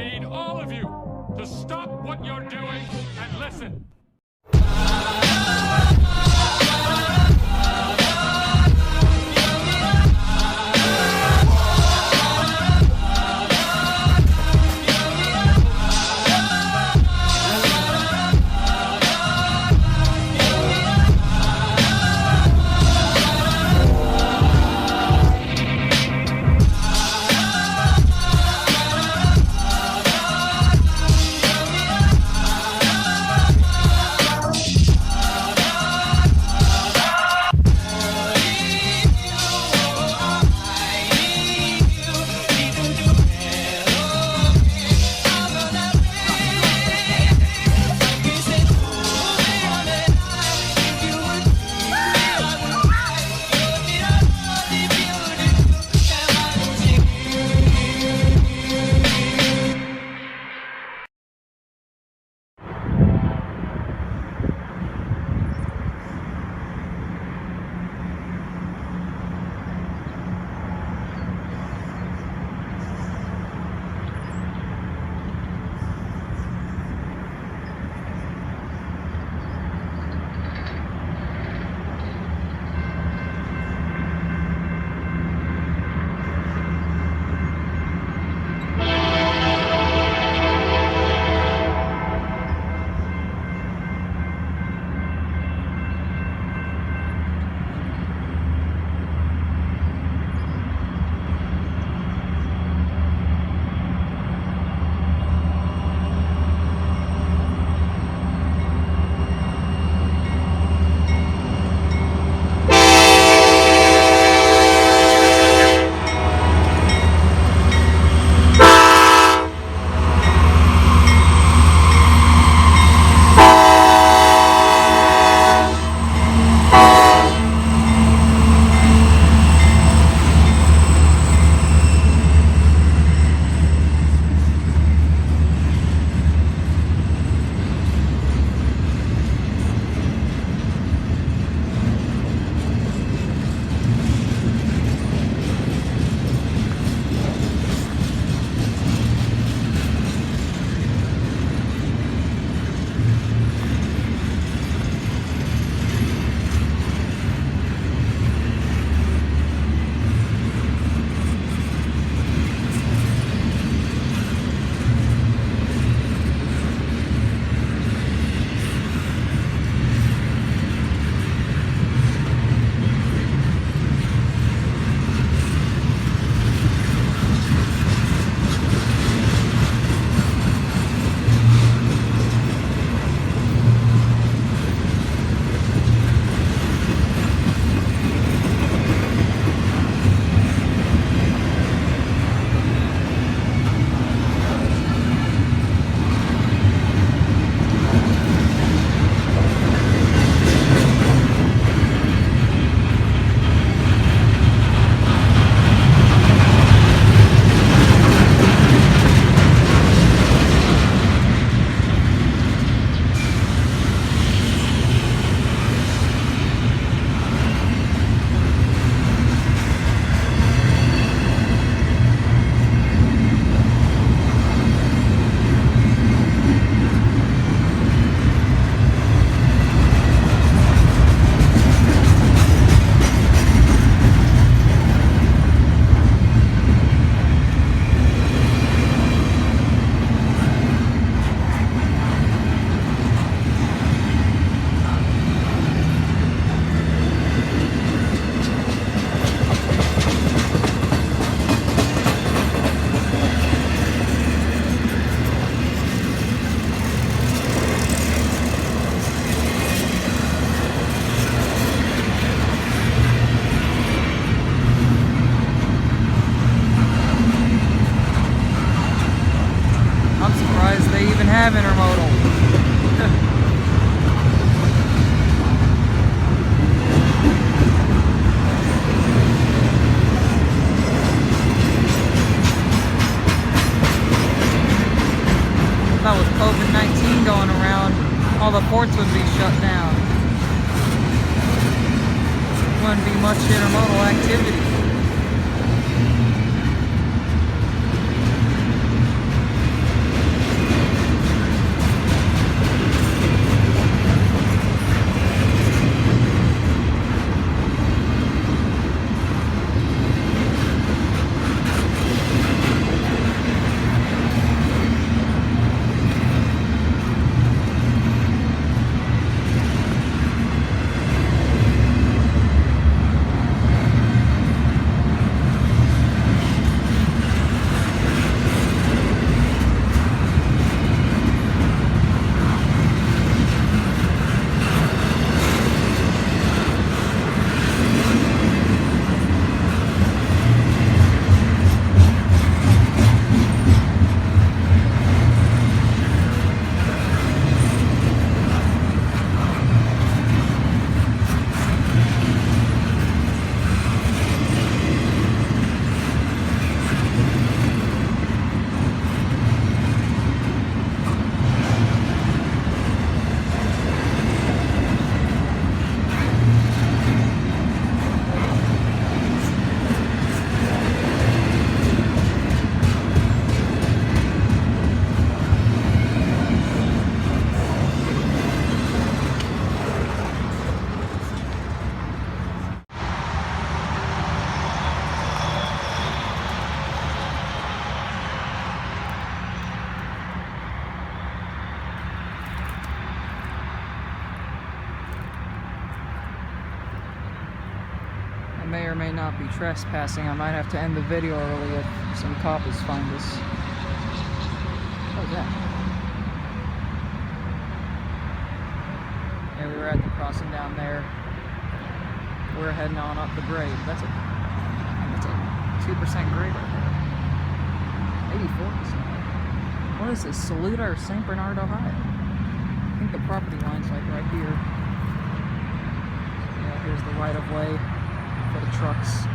need all of you to stop what you're doing and listen. have intermodal. That with COVID-19 going around, all the ports would be shut down. Wouldn't be much intermodal activity. not be trespassing. I might have to end the video early if some cops find us. What was that? Yeah, we were at the crossing down there. We're heading on up the grade. That's a 2% grade right there. 84%. What is this? Saluda or St. Bernard, Ohio? I think the property line's like right here. Yeah, here's the right of way for the trucks.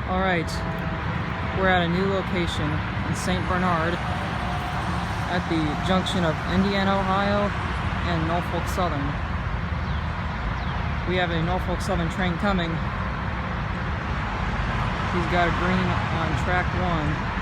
Alright, we're at a new location in St. Bernard at the junction of Indiana, Ohio and Norfolk Southern. We have a Norfolk Southern train coming. He's got a green on track 1.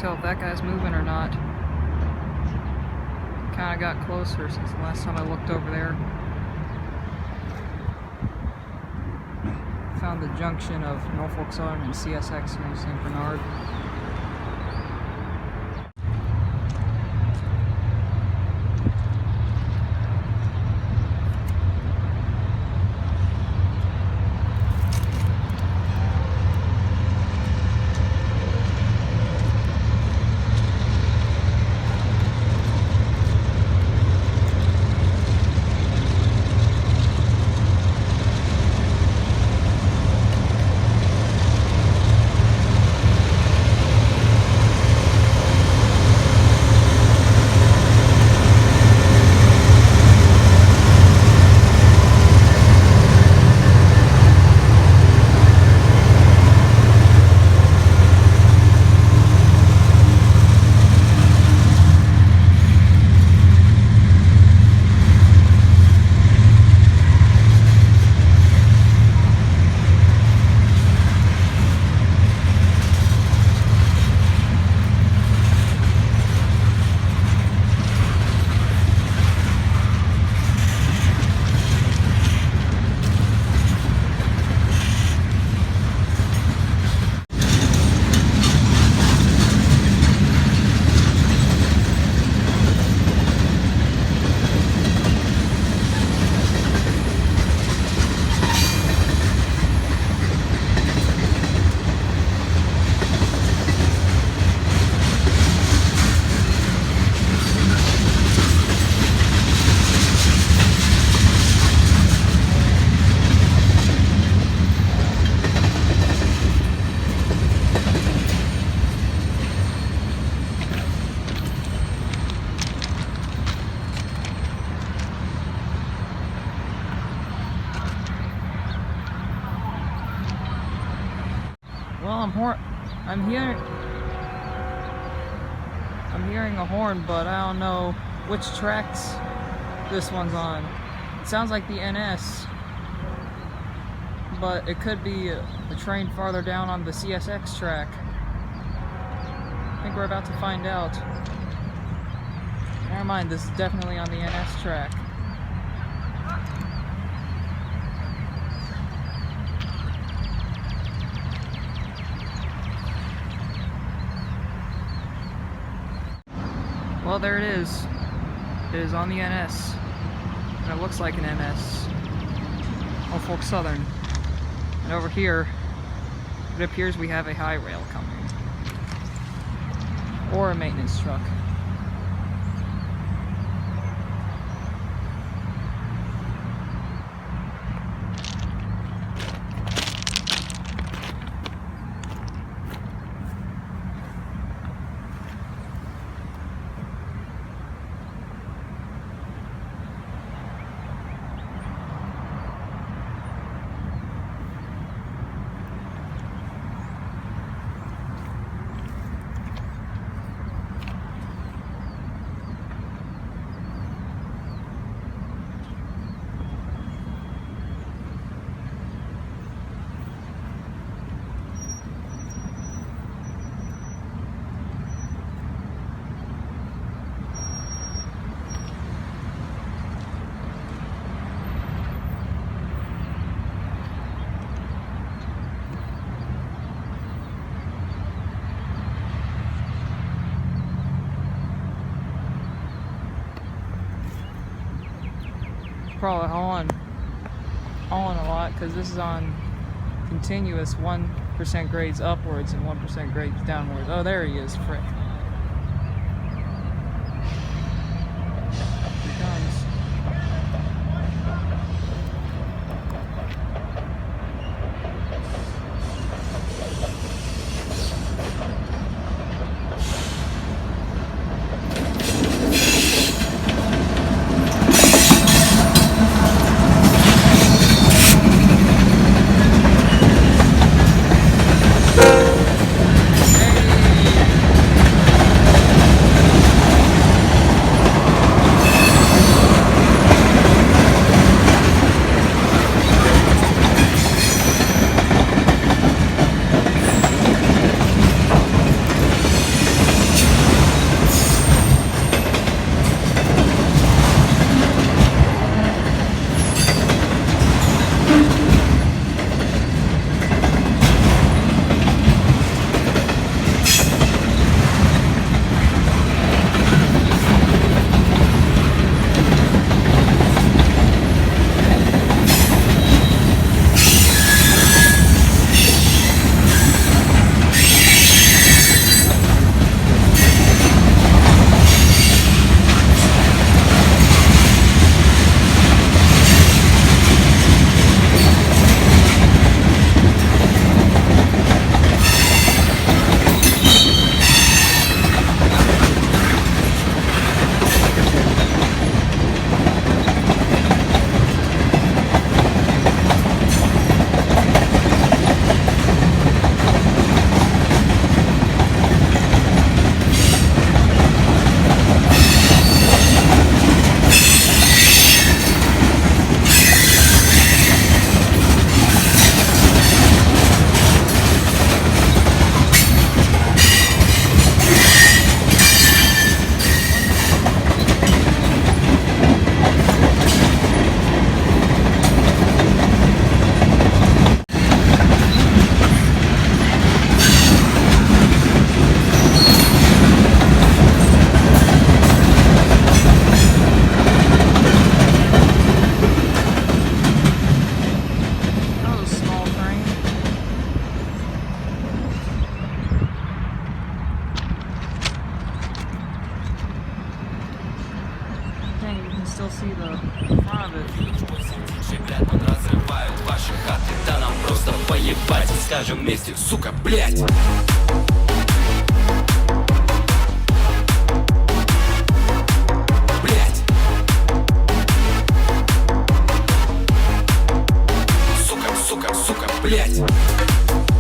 tell if that guy's moving or not. Kinda got closer since the last time I looked over there. Found the junction of Norfolk Southern and CSX here in St. Bernard. Well, I'm hearing a horn, but I don't know which tracks this one's on. It sounds like the NS, but it could be a train farther down on the CSX track. I think we're about to find out. Never mind, this is definitely on the NS track. Well, there it is. It is on the NS. And it looks like an NS. Norfolk Southern. And over here, it appears we have a high rail coming. Or a maintenance truck. Probably hauling a lot because this is on continuous 1% grades upwards and 1% grades downwards. Oh, there he is, frick. Here he comes. can still see the front of it. Ребят, разрывают ваши хаты, да нам просто поебать, скажем вместе, сука, блять.